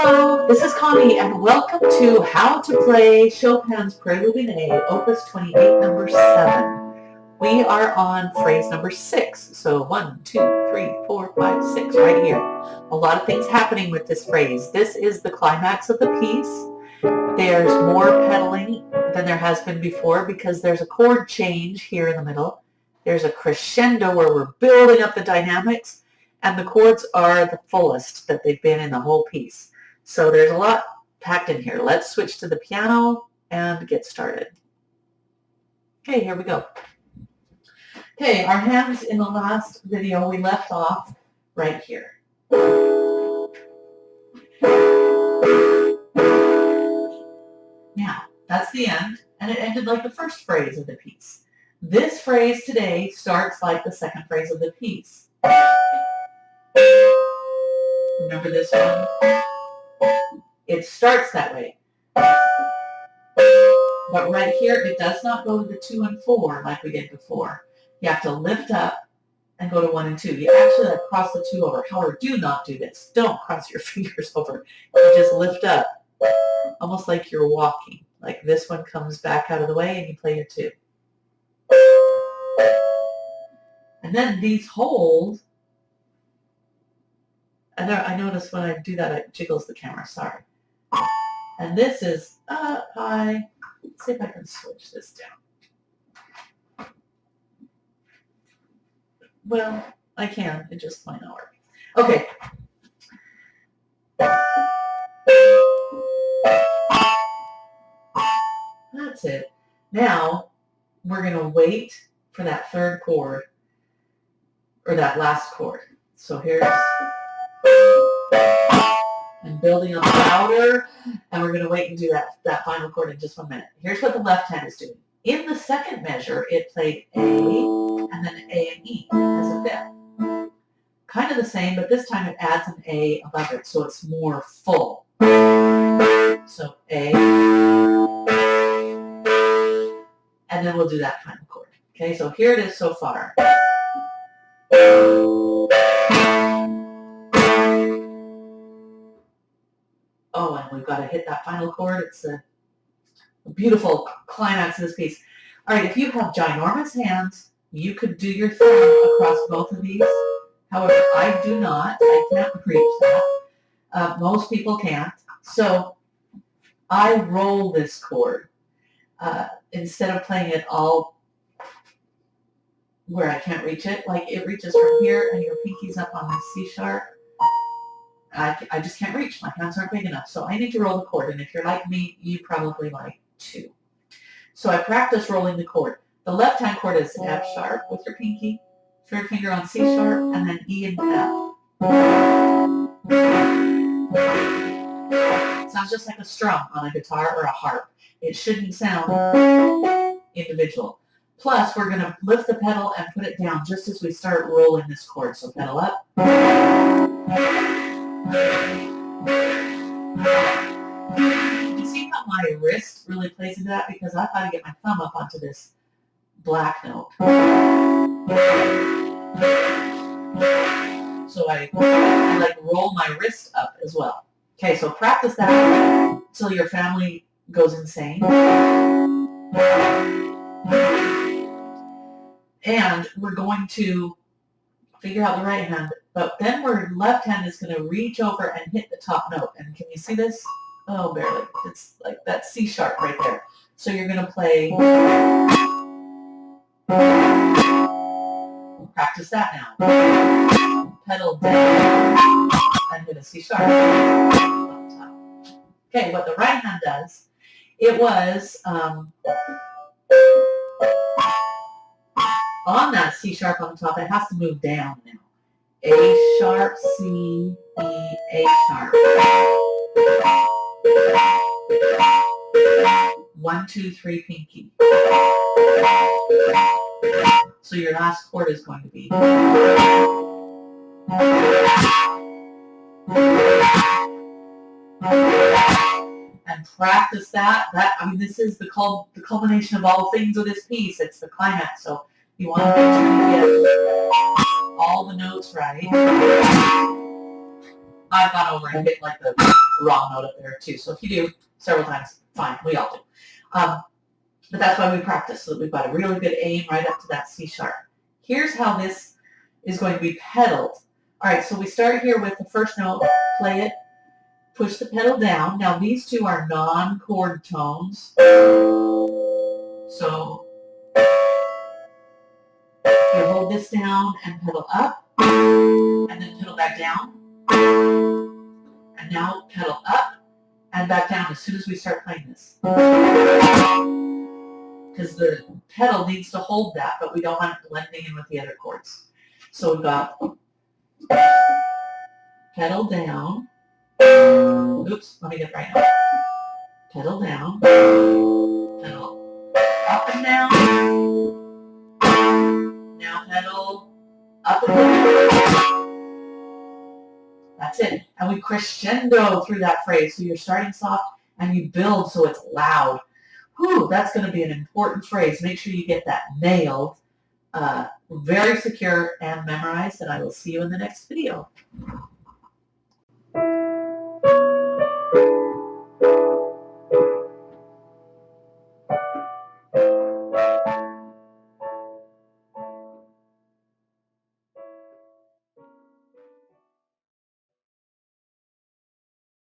Hello, this is Connie, and welcome to How to Play Chopin's Prelude in A, Opus 28, number 7. We are on phrase number 6, so 1, 2, 3, 4, 5, 6, right here. A lot of things happening with this phrase. This is the climax of the piece. There's more pedaling than there has been before because there's a chord change here in the middle. There's a crescendo where we're building up the dynamics, and the chords are the fullest that they've been in the whole piece. So there's a lot packed in here. Let's switch to the piano and get started. Okay, here we go. Okay, our hands in the last video, we left off right here. Now, that's the end, and it ended like the first phrase of the piece. This phrase today starts like the second phrase of the piece. Remember this one? It starts that way. But right here, it does not go to the 2 and 4 like we did before. You have to lift up and go to 1 and 2. You actually cross the 2 over. However, do not do this. Don't cross your fingers over. You just lift up, almost like you're walking. Like this one comes back out of the way and you play your 2. And then these hold. I notice when I do that, it jiggles the camera, sorry. And this is up, high. Let's see if I can switch this down. Well, I can, it just might not work. Okay. That's it. Now, we're going to wait for that third chord, or that last chord. So here's... and building up louder, and we're going to wait and do that final chord in just 1 minute. Here's what the left hand is doing. In the second measure, it played A, and then A and E as a fifth. Kind of the same, but this time it adds an A above it, so it's more full. So A, and then we'll do that final chord. Okay, so here it is so far. Oh, and we've got to hit that final chord. It's a beautiful climax of this piece. All right, if you have ginormous hands, you could do your thumb across both of these. However, I do not. I can't reach that. Most people can't. So I roll this chord instead of playing it all where I can't reach it. Like it reaches from here and your pinky's up on the C sharp. I just can't reach. My hands aren't big enough. So I need to roll the chord. And if you're like me, you probably like to. So I practice rolling the chord. The left hand chord is F sharp with your pinky, third finger on C sharp, and then E and F. It sounds just like a strum on a guitar or a harp. It shouldn't sound individual. Plus, we're going to lift the pedal and put it down just as we start rolling this chord. So pedal up. You see how my wrist really plays into that? Because I've got to get my thumb up onto this black note. So I like roll my wrist up as well. Okay, so practice that until your family goes insane. And we're going to figure out the right hand, but then our left hand is going to reach over and hit the top note. And can you see this? Oh, barely. It's like that C sharp right there. So you're going to play, practice that now. Pedal down and hit a C sharp on top. Okay, what the right hand does, it was on that C sharp on top, it has to move down now. A sharp, C, E, A sharp. 1, 2, 3, pinky. So your last chord is going to be. And practice that. This is the culmination of all things of this piece. It's the climax. So you want to make sure you get all the notes right. I've gone over and hit like the wrong note up there too. So if you do several times, fine. We all do. But that's why we practice, so that we've got a really good aim right up to that C sharp. Here's how this is going to be pedaled. All right, so we start here with the first note, play it, push the pedal down. Now these two are non-chord tones. So you hold this down and pedal up, and then pedal back down. And now pedal up and back down as soon as we start playing this. Because the pedal needs to hold that, but we don't want it blending in with the other chords. So we've got pedal down. Oops, let me get it right now. Pedal down. Pedal up and down. Now pedal up and down. That's it. And we crescendo through that phrase. So you're starting soft and you build so it's loud. Whew, that's going to be an important phrase. Make sure you get that nailed, very secure and memorized, and I will see you in the next video.